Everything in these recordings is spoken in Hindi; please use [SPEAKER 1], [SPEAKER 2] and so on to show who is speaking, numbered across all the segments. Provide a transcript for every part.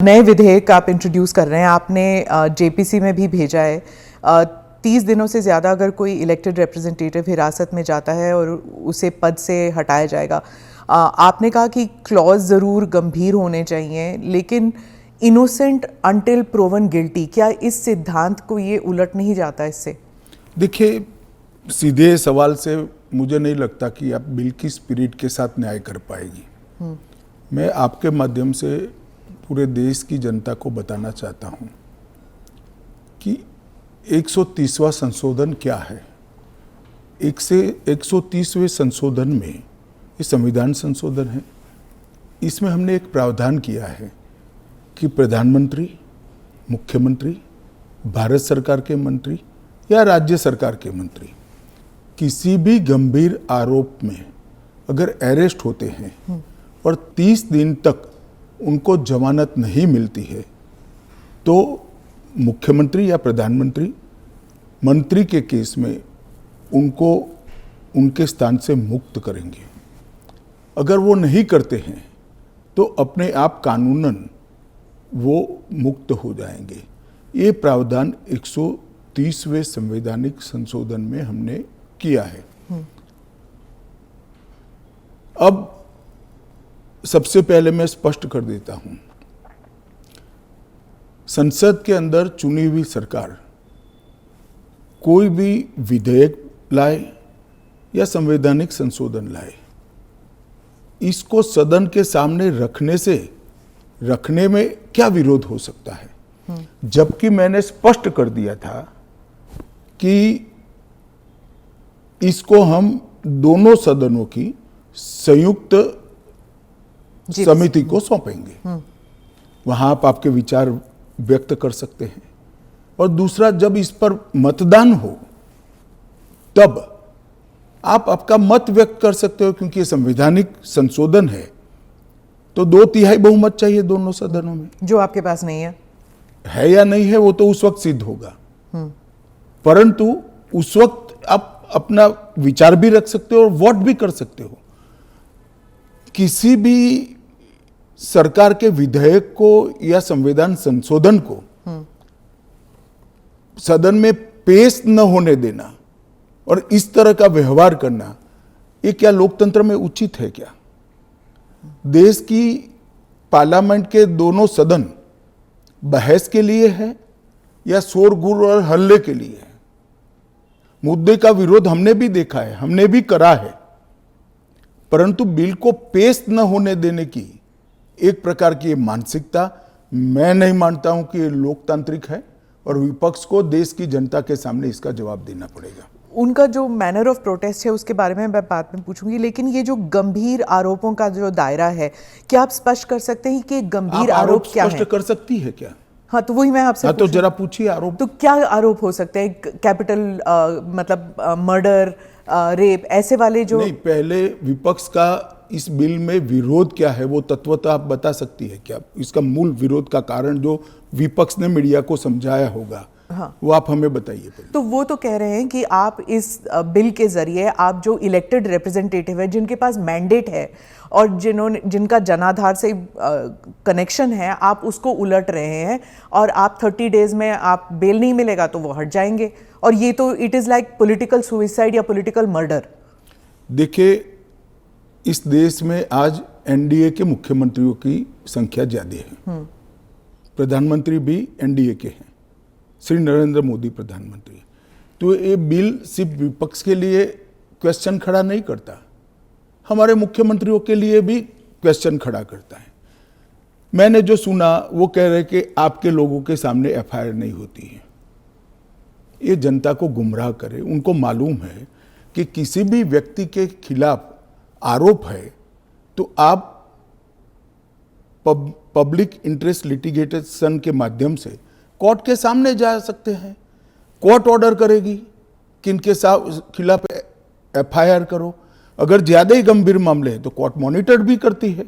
[SPEAKER 1] नए विधेयक आप इंट्रोड्यूस कर रहे हैं, आपने जेपीसी में भी भेजा है। 30 दिनों से ज़्यादा अगर कोई इलेक्टेड रिप्रेजेंटेटिव हिरासत में जाता है और उसे पद से हटाया जाएगा। आपने कहा कि क्लॉज ज़रूर गंभीर होने चाहिए, लेकिन इनोसेंट अंटिल प्रूवन गिल्टी, क्या इस सिद्धांत को ये उलट नहीं जाता इससे?
[SPEAKER 2] देखिए, सीधे सवाल से मुझे नहीं लगता कि आप बिल की स्पिरिट के साथ न्याय कर पाएगी। मैं आपके माध्यम से पूरे देश की जनता को बताना चाहता हूं कि 130वां संशोधन क्या है। 130वें संशोधन में ये संविधान संशोधन है। इसमें हमने एक प्रावधान किया है कि प्रधानमंत्री, मुख्यमंत्री, भारत सरकार के मंत्री या राज्य सरकार के मंत्री किसी भी गंभीर आरोप में अगर अरेस्ट होते हैं और 30 दिन तक उनको जमानत नहीं मिलती है तो मुख्यमंत्री या प्रधानमंत्री मंत्री के केस में उनको उनके स्थान से मुक्त करेंगे। अगर वो नहीं करते हैं तो अपने आप कानूनन वो मुक्त हो जाएंगे। ये प्रावधान 130वें संवैधानिक संशोधन में हमने किया है। अब सबसे पहले मैं स्पष्ट कर देता हूं, संसद के अंदर चुनी हुई सरकार कोई भी विधेयक लाए या संवैधानिक संशोधन लाए, इसको सदन के सामने रखने में क्या विरोध हो सकता है। जबकि मैंने स्पष्ट कर दिया था कि इसको हम दोनों सदनों की संयुक्त समिति को सौंपेंगे। वहां आप आपके विचार व्यक्त कर सकते हैं। और दूसरा, जब इस पर मतदान हो तब आप आपका मत व्यक्त कर सकते हो, क्योंकि ये संवैधानिक संशोधन है तो 2/3 बहुमत चाहिए दोनों सदनों में,
[SPEAKER 1] जो आपके पास नहीं है
[SPEAKER 2] या नहीं है वो तो उस वक्त सिद्ध होगा। परंतु उस वक्त आप अपना विचार भी रख सकते हो और वोट भी कर सकते हो। किसी भी सरकार के विधेयक को या संविधान संशोधन को सदन में पेश न होने देना और इस तरह का व्यवहार करना, ये क्या लोकतंत्र में उचित है क्या? देश की पार्लियामेंट के दोनों सदन बहस के लिए है या शोरगुल और हल्ले के लिए है? मुद्दे का विरोध हमने भी देखा है, हमने भी करा है, परंतु बिल को पेश न होने देने की एक प्रकार की मानसिकता मैं नहीं मानता हूं कि ये लोकतांत्रिक है और विपक्ष को देश की जनता के सामने इसका जवाब देना पड़ेगा।
[SPEAKER 1] उनका जो मैनर ऑफ प्रोटेस्ट है उसके बारे में मैं बाद में पूछूंगी, लेकिन ये जो गंभीर आरोपों का जो दायरा है, क्या आप स्पष्ट कर सकते हैं कि गंभीर आरोप क्या है?
[SPEAKER 2] स्पष्ट कर सकती है क्या?
[SPEAKER 1] हाँ, तो वही मैं आपसे
[SPEAKER 2] तो जरा पूछिए आरोप।
[SPEAKER 1] तो क्या आरोप हो सकते हैं? कैपिटल मतलब मर्डर, रेप, ऐसे वाले जो
[SPEAKER 2] नहीं, पहले विपक्ष का इस बिल में विरोध क्या है वो तत्वतः आप बता सकती है क्या? इसका मूल विरोध का कारण जो विपक्ष ने मीडिया को समझाया होगा, हाँ, वो आप हमें बताइए।
[SPEAKER 1] तो वो तो कह रहे हैं कि आप इस बिल के जरिए आप जो इलेक्टेड रिप्रेजेंटेटिव है, जिनके पास मैंडेट है और जिनका जनाधार से कनेक्शन है, आप उसको उलट रहे हैं और आप 30 डेज में आप बेल नहीं मिलेगा तो वो हट जाएंगे। और ये तो it is like political suicide या पॉलिटिकल मर्डर।
[SPEAKER 2] देखिए, इस देश में आज एनडीए के मुख्यमंत्रियों की संख्या ज्यादा है। प्रधानमंत्री भी एनडीए के हैं, श्री नरेंद्र मोदी प्रधानमंत्री। तो ये बिल सिर्फ विपक्ष के लिए क्वेश्चन खड़ा नहीं करता, हमारे मुख्यमंत्रियों के लिए भी क्वेश्चन खड़ा करता है। मैंने जो सुना वो कह रहे कि आपके लोगों के सामने एफआईआर नहीं होती है। ये जनता को गुमराह करे। उनको मालूम है कि किसी भी व्यक्ति के खिलाफ आरोप है तो आप पब्लिक इंटरेस्ट लिटिगेशन के माध्यम से कोर्ट के सामने जा सकते हैं। कोर्ट ऑर्डर करेगी कि इनके खिलाफ एफआईआर करो। अगर ज्यादा ही गंभीर मामले हैं तो कोर्ट मॉनिटर भी करती है।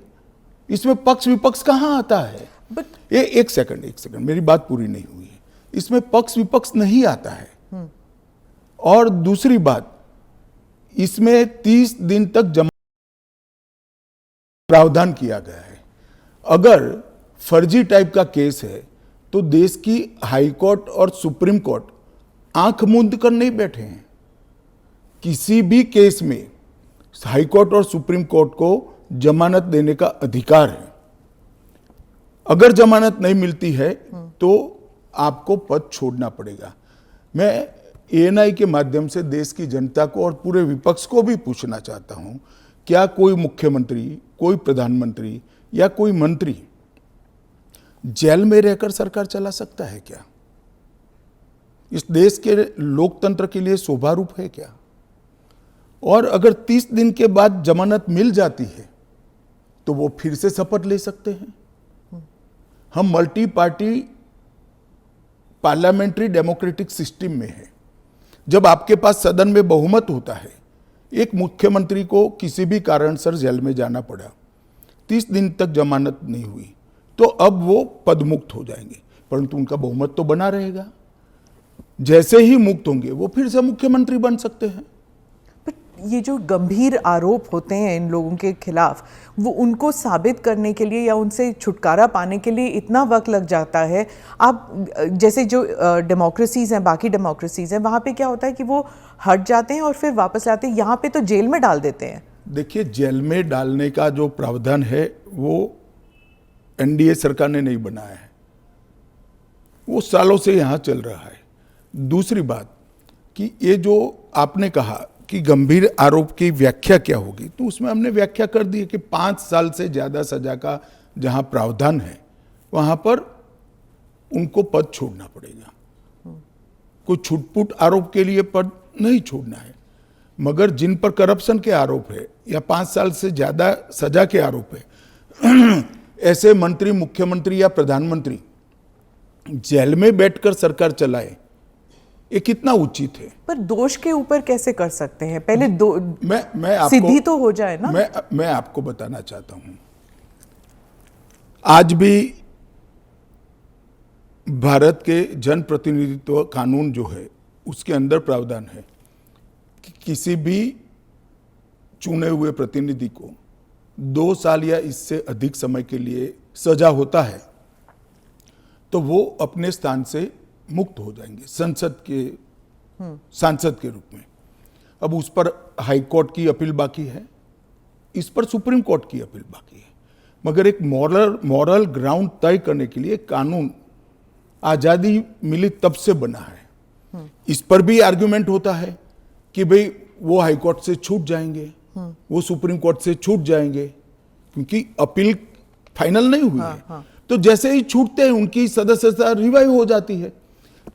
[SPEAKER 2] इसमें पक्ष विपक्ष कहां आता है? ये एक सेकंड, मेरी बात पूरी नहीं हुई है। इसमें पक्ष विपक्ष नहीं आता है। और दूसरी बात, इसमें 30 दिन तक जमा प्रावधान किया गया है। अगर फर्जी टाइप का केस है तो देश की हाई कोर्ट और सुप्रीम कोर्ट आंख मूंद कर नहीं बैठे हैं। किसी भी केस में हाई कोर्ट और सुप्रीम कोर्ट को जमानत देने का अधिकार है। अगर जमानत नहीं मिलती है तो आपको पद छोड़ना पड़ेगा। मैं एएनआई के माध्यम से देश की जनता को और पूरे विपक्ष को भी पूछना चाहता हूं, क्या कोई मुख्यमंत्री, कोई प्रधानमंत्री या कोई मंत्री जेल में रहकर सरकार चला सकता है क्या? इस देश के लोकतंत्र के लिए शोभा रूप है क्या? और अगर 30 दिन के बाद जमानत मिल जाती है तो वो फिर से शपथ ले सकते हैं। हम multi party parliamentary democratic system में है। जब आपके पास सदन में बहुमत होता है, एक मुख्यमंत्री को किसी भी कारणसर जेल में जाना पड़ा, 30 दिन तक जमानत नहीं हुई, तो अब वो पदमुक्त हो जाएंगे, परंतु उनका बहुमत तो बना रहेगा। जैसे ही मुक्त होंगे वो फिर से मुख्यमंत्री बन सकते हैं।
[SPEAKER 1] ये जो गंभीर आरोप होते हैं इन लोगों के खिलाफ, वो उनको साबित करने के लिए या उनसे छुटकारा पाने के लिए इतना वक्त लग जाता है। आप जैसे जो डेमोक्रेसीज हैं, बाकी डेमोक्रेसीज हैं, वहाँ पे क्या होता है कि वो हट जाते हैं और फिर वापस आते हैं। यहाँ पे तो जेल में डाल देते हैं।
[SPEAKER 2] देखिए, जेल में डालने का जो प्रावधान है वो एनडीए सरकार ने नहीं बनाया है, वो सालों से यहाँ चल रहा है। दूसरी बात कि ये जो आपने कहा कि गंभीर आरोप की व्याख्या क्या होगी, तो उसमें हमने व्याख्या कर दी है कि 5 साल से ज़्यादा सजा का जहाँ प्रावधान है वहाँ पर उनको पद छोड़ना पड़ेगा। कोई छुटपुट आरोप के लिए पद नहीं छोड़ना है, मगर जिन पर करप्शन के आरोप है या 5 साल से ज़्यादा सजा के आरोप है, ऐसे मंत्री, मुख्यमंत्री या प्रधानमंत्री जेल में बैठकर सरकार चलाए, ये कितना उचित है?
[SPEAKER 1] पर दोष के ऊपर कैसे कर सकते हैं? पहले
[SPEAKER 2] मैं आपको
[SPEAKER 1] सिद्धि तो हो जाए ना।
[SPEAKER 2] मैं आपको बताना चाहता हूं, आज भी भारत के जन प्रतिनिधित्व कानून जो है उसके अंदर प्रावधान है कि किसी भी चुने हुए प्रतिनिधि को 2 साल या इससे अधिक समय के लिए सजा होता है तो वो अपने स्थान से मुक्त हो जाएंगे सांसद के रूप में। अब उस पर हाई कोर्ट की अपील बाकी है, इस पर सुप्रीम कोर्ट की अपील बाकी है, मगर एक मॉरल ग्राउंड तय करने के लिए कानून आज़ादी मिली तब से बना है। इस पर भी आर्ग्यूमेंट होता है कि भाई वो हाई कोर्ट से छूट जाएंगे, वो सुप्रीम कोर्ट से छूट जाएंगे, क्योंकि अपील फाइनल नहीं हुई है। तो जैसे ही छूटते हैं उनकी सदस्यता रिवाइव हो जाती है।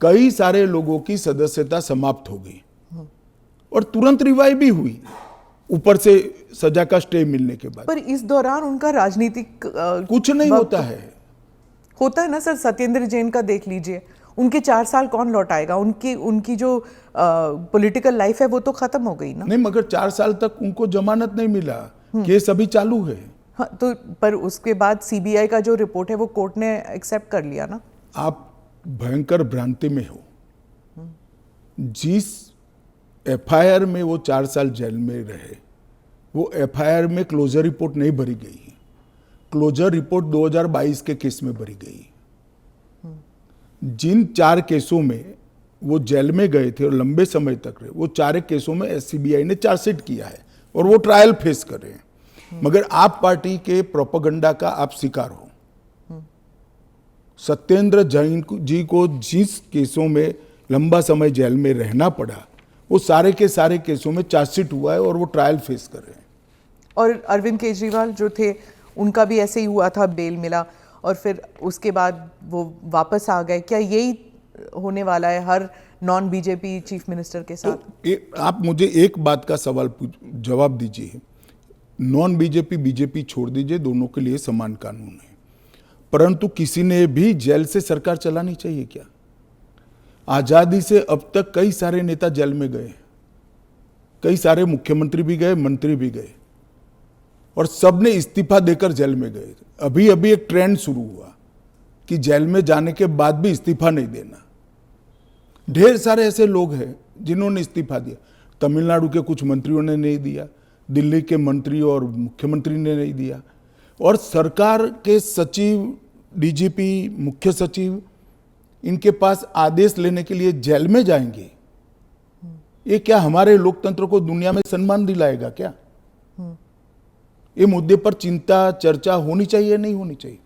[SPEAKER 2] कई सारे लोगों की सदस्यता समाप्त हो गई और तुरंत रिवाइव भी हुई, ऊपर से सजा का स्टे मिलने के बाद।
[SPEAKER 1] पर इस दौरान उनका राजनीतिक
[SPEAKER 2] कुछ नहीं होता है
[SPEAKER 1] ना सर। सत्येंद्र जैन का देख लीजिए, उनके 4 साल कौन लौटाएगा? उनकी जो पॉलिटिकल लाइफ है वो तो खत्म हो गई ना।
[SPEAKER 2] नहीं, मगर 4 साल तक उनको जमानत नहीं मिला, केस अभी चालू है।
[SPEAKER 1] हाँ, तो पर उसके बाद सीबीआई का जो रिपोर्ट है वो कोर्ट ने एक्सेप्ट कर लिया ना।
[SPEAKER 2] आप भयंकर भ्रांति में हो। जिस एफआईआर में वो 4 साल जेल में रहे, वो एफआईआर में क्लोजर रिपोर्ट नहीं भरी गई है। क्लोजर रिपोर्ट 2022 के केस में भरी गई। जिन 4 केसों में वो जेल में गए थे और लंबे समय तक रहे, वो 4 केसों में सीबीआई ने चार्जशीट किया है और वो ट्रायल फेस कर रहे हैं। मगर आप पार्टी के प्रोपेगेंडा का आप शिकार हो। सत्येंद्र जैन जी को जिस केसों में लंबा समय जेल में रहना पड़ा, वो सारे के सारे केसों में चार्जशीट हुआ है और वो ट्रायल फेस कर रहे हैं।
[SPEAKER 1] और अरविंद केजरीवाल जो थे, उनका भी ऐसे ही हुआ था, बेल मिला और फिर उसके बाद वो वापस आ गए। क्या यही होने वाला है हर नॉन बीजेपी चीफ मिनिस्टर के साथ?
[SPEAKER 2] तो आप मुझे एक बात का सवाल जवाब दीजिए। नॉन बीजेपी बीजेपी छोड़ दीजिए, दोनों के लिए समान कानून है, परंतु किसी ने भी जेल से सरकार चलानी चाहिए क्या? आजादी से अब तक कई सारे नेता जेल में गए, कई सारे मुख्यमंत्री भी गए, मंत्री भी गए, और सब ने इस्तीफा देकर जेल में गए। अभी अभी एक ट्रेंड शुरू हुआ कि जेल में जाने के बाद भी इस्तीफा नहीं देना। ढेर सारे ऐसे लोग हैं जिन्होंने इस्तीफा दिया। तमिलनाडु के कुछ मंत्रियों ने नहीं दिया, दिल्ली के मंत्री और मुख्यमंत्री ने नहीं दिया, और सरकार के सचिव डीजीपी, मुख्य सचिव इनके पास आदेश लेने के लिए जेल में जाएंगे, ये क्या हमारे लोकतंत्र को दुनिया में सम्मान दिलाएगा क्या? ये मुद्दे पर चिंता चर्चा होनी चाहिए, नहीं होनी चाहिए?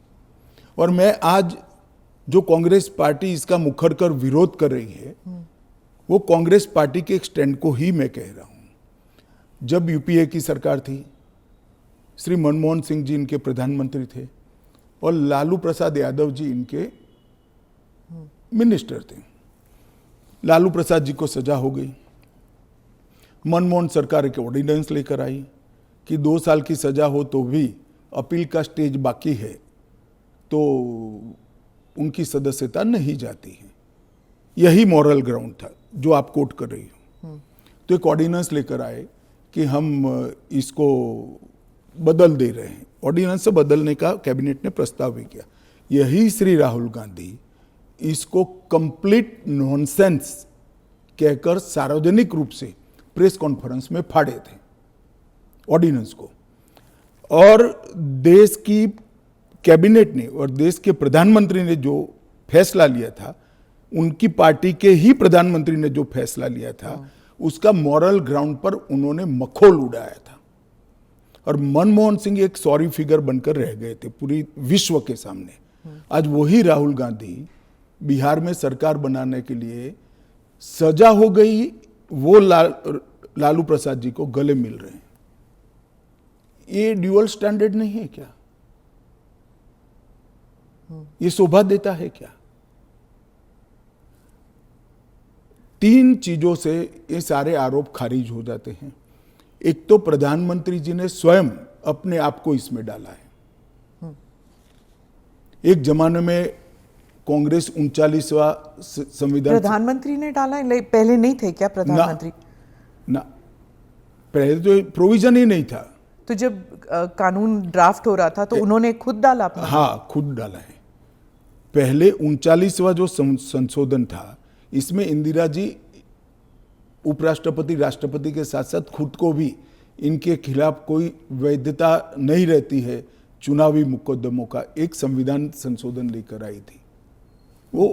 [SPEAKER 2] और मैं आज जो कांग्रेस पार्टी इसका मुखर कर विरोध कर रही है, वो कांग्रेस पार्टी के एक स्टैंड को ही मैं कह रहा हूं। जब यूपीए की सरकार थी, श्री मनमोहन सिंह जी इनके प्रधानमंत्री थे और लालू प्रसाद यादव जी इनके मिनिस्टर थे। लालू प्रसाद जी को सजा हो गई, मनमोहन सरकार एक ऑर्डिनेंस लेकर आई कि 2 साल की सजा हो तो भी अपील का स्टेज बाकी है तो उनकी सदस्यता नहीं जाती है। यही मॉरल ग्राउंड था जो आप कोट कर रही हो। तो एक ऑर्डिनेंस लेकर आए कि हम इसको बदल दे रहे हैं। ऑर्डिनेंस से बदलने का कैबिनेट ने प्रस्ताव भी किया। यही श्री राहुल गांधी इसको कंप्लीट नॉनसेंस कहकर सार्वजनिक रूप से प्रेस कॉन्फ्रेंस में फाड़े थे ऑर्डिनेंस को। और देश की कैबिनेट ने और देश के प्रधानमंत्री ने जो फैसला लिया था, उनकी पार्टी के ही प्रधानमंत्री ने जो फैसला लिया था, उसका मॉरल ग्राउंड पर उन्होंने मखौल उड़ाया था। और मनमोहन सिंह एक सॉरी फिगर बनकर रह गए थे पूरी विश्व के सामने। आज वही राहुल गांधी बिहार में सरकार बनाने के लिए सजा हो गई, वो लालू प्रसाद जी को गले मिल रहे हैं। ये ड्यूअल स्टैंडर्ड नहीं है क्या? ये शोभा देता है क्या? 3 चीजों से ये सारे आरोप खारिज हो जाते हैं। एक तो प्रधानमंत्री जी ने स्वयं अपने आप को इसमें डाला है। एक जमाने में कांग्रेस 39वां संविधान,
[SPEAKER 1] प्रधानमंत्री ने डाला है, पहले नहीं थे क्या प्रधानमंत्री?
[SPEAKER 2] ना, पहले तो प्रोविजन ही नहीं था।
[SPEAKER 1] तो जब कानून ड्राफ्ट हो रहा था तो उन्होंने खुद डाला अपना?
[SPEAKER 2] हाँ, खुद डाला है। पहले 39वां जो संशोधन था, इसमें इंदिरा जी उपराष्ट्रपति राष्ट्रपति के साथ साथ खुद को भी इनके खिलाफ कोई वैधता नहीं रहती है चुनावी मुकदमों का एक संविधान संशोधन लेकर आई थी। वो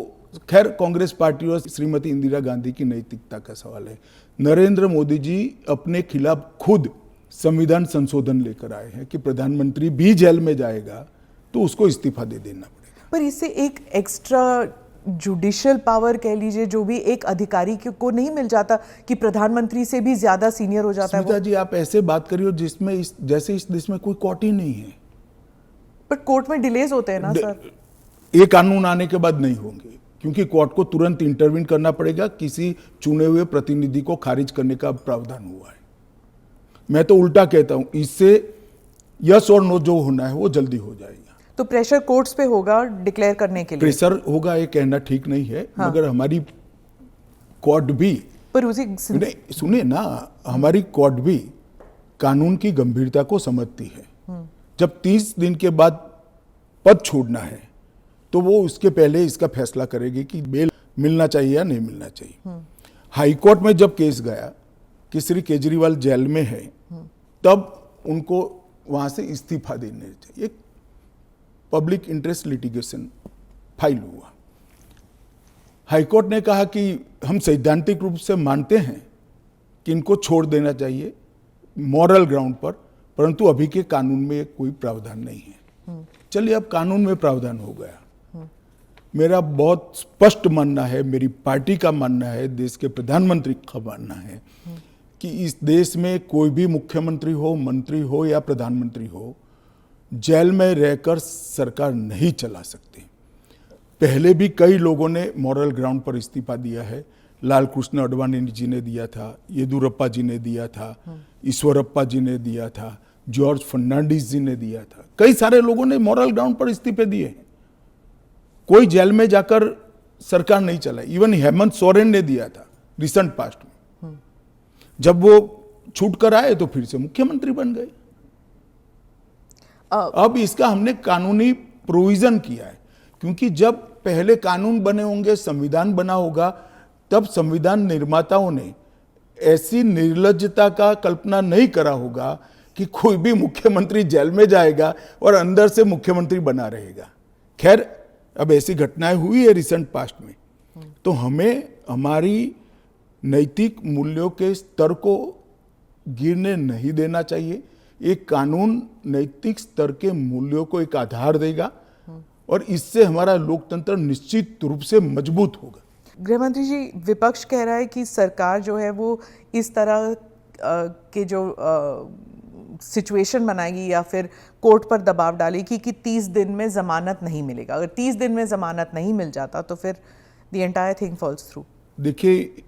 [SPEAKER 2] खैर कांग्रेस पार्टी और श्रीमती इंदिरा गांधी की नैतिकता का सवाल है। नरेंद्र मोदी जी अपने खिलाफ खुद संविधान संशोधन लेकर आए हैं कि प्रधानमंत्री भी जेल में जाएगा तो उसको इस्तीफा दे देना पड़ेगा।
[SPEAKER 1] पर इससे एक एक्स्ट्रा जुडिशियल पावर कह लीजिए जो भी एक अधिकारी को नहीं मिल जाता कि प्रधानमंत्री से भी ज्यादा सीनियर हो जाता है वो?
[SPEAKER 2] जी, आप ऐसे बात करिए जिसमें जैसे इस देश में कोई कोर्ट ही नहीं है।
[SPEAKER 1] पर कोर्ट में डिलेज होते हैं ना सर?
[SPEAKER 2] ये कानून आने के बाद नहीं होंगे, क्योंकि कोर्ट को तुरंत इंटरवीन करना पड़ेगा। किसी चुने हुए प्रतिनिधि को खारिज करने का प्रावधान हुआ है। मैं तो उल्टा कहता हूं, इससे यस और नो जो होना है वो जल्दी हो जाएगा।
[SPEAKER 1] तो प्रेशर कोर्ट्स पे होगा डिक्लेयर करने के लिए?
[SPEAKER 2] प्रेशर होगा ये कहना ठीक नहीं है। हाँ। मगर हमारी कोर्ट भी,
[SPEAKER 1] पर उसी
[SPEAKER 2] सुनिए ना, हमारी कोर्ट भी कानून की गंभीरता को समझती है। जब 30 दिन के बाद पद छोड़ना है तो वो उसके पहले इसका फैसला करेगी कि बेल मिलना चाहिए या नहीं मिलना चाहिए। हाईकोर्ट में जब केस गया कि श्री केजरीवाल जेल में है, तब उनको वहां से इस्तीफा देने चाहिए। एक पब्लिक इंटरेस्ट लिटिगेशन फाइल हुआ। हाईकोर्ट ने कहा कि हम सैद्धांतिक रूप से मानते हैं कि इनको छोड़ देना चाहिए मॉरल ग्राउंड पर, परंतु अभी के कानून में कोई प्रावधान नहीं है। चलिए, अब कानून में प्रावधान हो गया। मेरा बहुत स्पष्ट मानना है, मेरी पार्टी का मानना है, देश के प्रधानमंत्री का मानना है कि इस देश में कोई भी मुख्यमंत्री हो, मंत्री हो या प्रधानमंत्री हो, जेल में रहकर सरकार नहीं चला सकते। पहले भी कई लोगों ने मॉरल ग्राउंड पर इस्तीफा दिया है। लाल कृष्ण आडवाणी जी ने दिया था, येदुरप्पा जी ने दिया था, ईश्वरप्पा जी ने दिया था, जॉर्ज फर्नांडिस जी ने दिया था। कई सारे लोगों ने मॉरल ग्राउंड पर इस्तीफे दिए। कोई जेल में जाकर सरकार नहीं चलाई। इवन हेमंत सोरेन ने दिया था रिसेंट पास्ट में। जब वो छूट कर आए तो फिर से मुख्यमंत्री बन गए। अब इसका हमने कानूनी प्रोविजन किया है, क्योंकि जब पहले कानून बने होंगे, संविधान बना होगा, तब संविधान निर्माताओं ने ऐसी निर्लज्जता का कल्पना नहीं करा होगा कि कोई भी मुख्यमंत्री जेल में जाएगा और अंदर से मुख्यमंत्री बना रहेगा। खैर अब ऐसी घटनाएं हुई है रिसेंट पास्ट में, तो हमें हमारी नैतिक मूल्यों के स्तर को गिरने नहीं देना चाहिए। एक कानून नैतिक स्तर के मूल्यों को एक आधार देगा और इससे हमारा लोकतंत्र निश्चित रूप से मजबूत होगा।
[SPEAKER 1] गृह मंत्री जी, विपक्ष कह रहा है कि सरकार जो है वो इस तरह के जो सिचुएशन बनाएगी या फिर कोर्ट पर दबाव डालेगी कि 30 दिन में जमानत नहीं मिलेगा। अगर 30 दिन में जमानत नहीं मिल जाता तो फिर the entire thing falls through.
[SPEAKER 2] देखिए,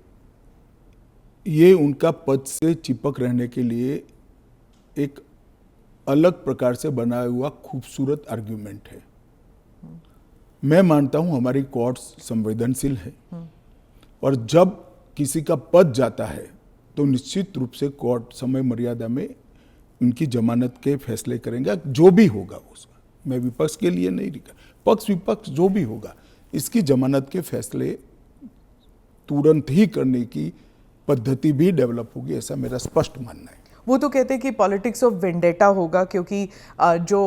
[SPEAKER 2] ये उनका पद से चिपक रहने के लिए एक अलग प्रकार से बनाया हुआ खूबसूरत आर्ग्यूमेंट है। मैं मानता हूं हमारी कोर्ट्स संवेदनशील है और जब किसी का पद जाता है तो निश्चित रूप से कोर्ट समय मर्यादा में उनकी जमानत के फैसले करेंगे, जो भी होगा उसका। मैं विपक्ष के लिए नहीं लिखा, पक्ष विपक्ष जो भी होगा इसकी जमानत के फैसले तुरंत ही करने की पद्धति भी डेवलप होगी, ऐसा मेरा स्पष्ट मानना है।
[SPEAKER 1] वो तो कहते हैं कि पॉलिटिक्स ऑफ वेंडेटा होगा, क्योंकि जो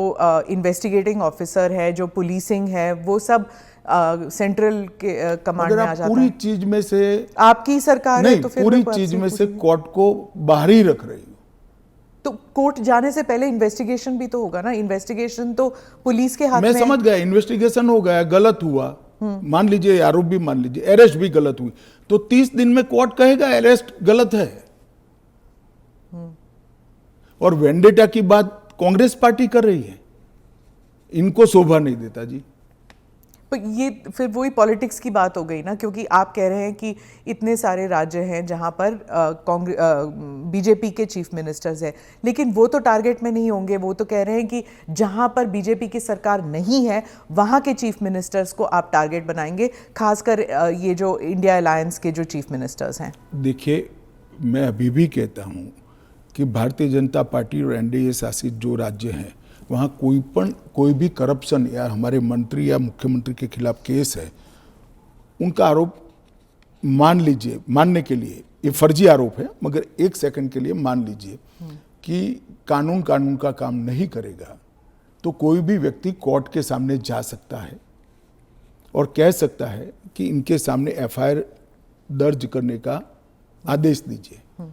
[SPEAKER 1] इन्वेस्टिगेटिंग ऑफिसर है, जो पुलिसिंग है, वो सब सेंट्रल के कमांड में आ जाता है।
[SPEAKER 2] पूरी चीज में से
[SPEAKER 1] आपकी सरकार
[SPEAKER 2] नहीं,
[SPEAKER 1] है तो फिर
[SPEAKER 2] पूरी चीज में से कोर्ट को बाहर ही रख रही हो।
[SPEAKER 1] तो कोर्ट जाने से पहले इन्वेस्टिगेशन भी तो होगा ना। इन्वेस्टिगेशन तो पुलिस के हाथ में।
[SPEAKER 2] मैं समझ गया, इन्वेस्टिगेशन हो गया, गलत हुआ, मान लीजिए आरोप भी मान लीजिए, अरेस्ट भी गलत हुई, तो 30 दिन में कोर्ट कहेगा अरेस्ट गलत है। और वेंडेटा की बात कांग्रेस पार्टी कर रही है, इनको शोभा नहीं देता जी।
[SPEAKER 1] पर ये फिर वही पॉलिटिक्स की बात हो गई ना, क्योंकि आप कह रहे हैं कि इतने सारे राज्य हैं जहां पर बीजेपी के चीफ मिनिस्टर्स हैं, लेकिन वो तो टारगेट में नहीं होंगे। वो तो कह रहे हैं कि जहां पर बीजेपी की सरकार नहीं है वहां के चीफ मिनिस्टर्स को आप टारगेट बनाएंगे, खासकर ये जो इंडिया अलायंस के जो चीफ मिनिस्टर्स हैं।
[SPEAKER 2] देखिए, मैं अभी भी कहता हूं कि भारतीय जनता पार्टी और एनडीए शासित जो राज्य हैं वहाँ कोई भी करप्शन या हमारे मंत्री या मुख्यमंत्री के खिलाफ केस है, उनका आरोप मान लीजिए, मानने के लिए ये फर्जी आरोप है, मगर एक सेकंड के लिए मान लीजिए कि कानून का काम नहीं करेगा, तो कोई भी व्यक्ति कोर्ट के सामने जा सकता है और कह सकता है कि इनके सामने एफआईआर दर्ज करने का आदेश दीजिए।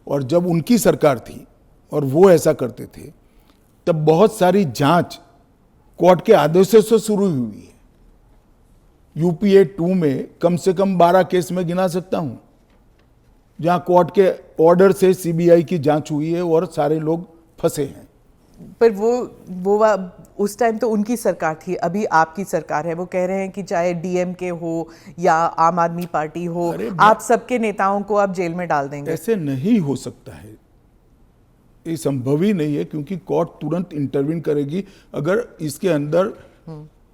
[SPEAKER 2] और जब उनकी सरकार थी और वो ऐसा करते थे, तब बहुत सारी जांच कोर्ट के आदेशों से शुरू हुई है। यूपीए 2 में कम से कम 12 केस में गिना सकता हूं जहां कोर्ट के ऑर्डर से सीबीआई की जांच हुई है और सारे लोग फंसे हैं।
[SPEAKER 1] पर वो उस टाइम तो उनकी सरकार थी, अभी आपकी सरकार है। वो कह रहे हैं कि चाहे डीएमके हो या आम आदमी पार्टी हो, आप सबके नेताओं को आप जेल में डाल देंगे।
[SPEAKER 2] ऐसे नहीं हो सकता है, ये संभव ही नहीं है, क्योंकि कोर्ट तुरंत इंटरवीन करेगी अगर इसके अंदर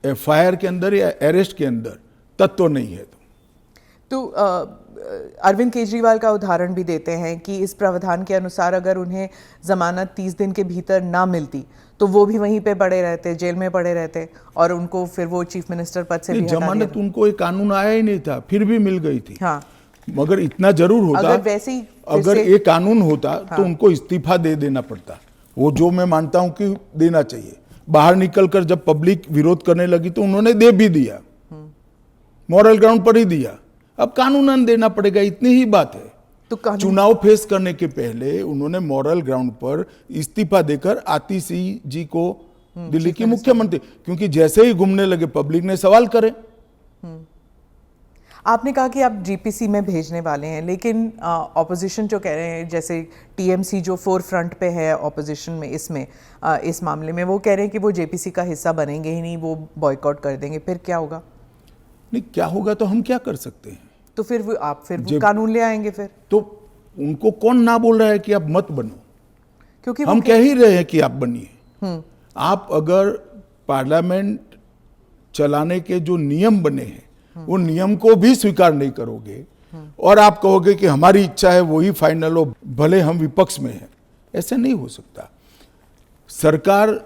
[SPEAKER 2] एफआईआर के अंदर या अरेस्ट के अंदर तत्व नहीं है तो
[SPEAKER 1] अरविंद केजरीवाल का उदाहरण भी देते हैं कि इस प्रावधान के अनुसार अगर उन्हें जमानत 30 दिन के भीतर ना मिलती तो वो भी वहीं पे पड़े रहते, जेल में पड़े रहते, और उनको फिर वो चीफ मिनिस्टर पद से भी हटा दिया।
[SPEAKER 2] जमानत उनको एक कानून आया ही नहीं था, फिर भी मिल गई थी।
[SPEAKER 1] हाँ,
[SPEAKER 2] मगर इतना जरूर होता, अगर ये कानून होता तो उनको इस्तीफा दे देना पड़ता। वो जो मैं मानता हूं कि देना चाहिए। बाहर निकलकर जब पब्लिक विरोध करने लगी तो उन्होंने दे भी दिया, मॉरल ग्राउंड पर ही दिया। अब कानूनन देना पड़ेगा, इतनी ही बात है।
[SPEAKER 1] तो
[SPEAKER 2] चुनाव फेस करने के पहले उन्होंने मॉरल ग्राउंड पर इस्तीफा देकर आतिशी जी को दिल्ली की मुख्यमंत्री, क्योंकि जैसे ही घूमने लगे पब्लिक ने सवाल करे।
[SPEAKER 1] आपने कहा कि आप जीपीसी में भेजने वाले हैं, लेकिन ऑपोजिशन जो कह रहे हैं, जैसे टीएमसी जो फोर फ्रंट पे है ऑपोजिशन में, इसमें इस मामले में वो कह रहे हैं कि वो जेपीसी का हिस्सा बनेंगे ही नहीं, वो बॉयकॉट कर देंगे। फिर क्या होगा?
[SPEAKER 2] नहीं, क्या होगा तो हम क्या कर सकते हैं?
[SPEAKER 1] तो फिर वो कानून ले आएंगे फिर?
[SPEAKER 2] तो उनको कौन ना बोल रहा है कि आप मत बनो?
[SPEAKER 1] क्योंकि
[SPEAKER 2] हम कह ही रहे हैं कि आप बनिए। आप अगर पार्लियामेंट चलाने के जो नियम बने हैं वो नियम को भी स्वीकार नहीं करोगे और आप कहोगे कि हमारी इच्छा है वही फाइनल हो, भले हम विपक्ष में हैं, ऐसे नहीं हो सकता। सरकार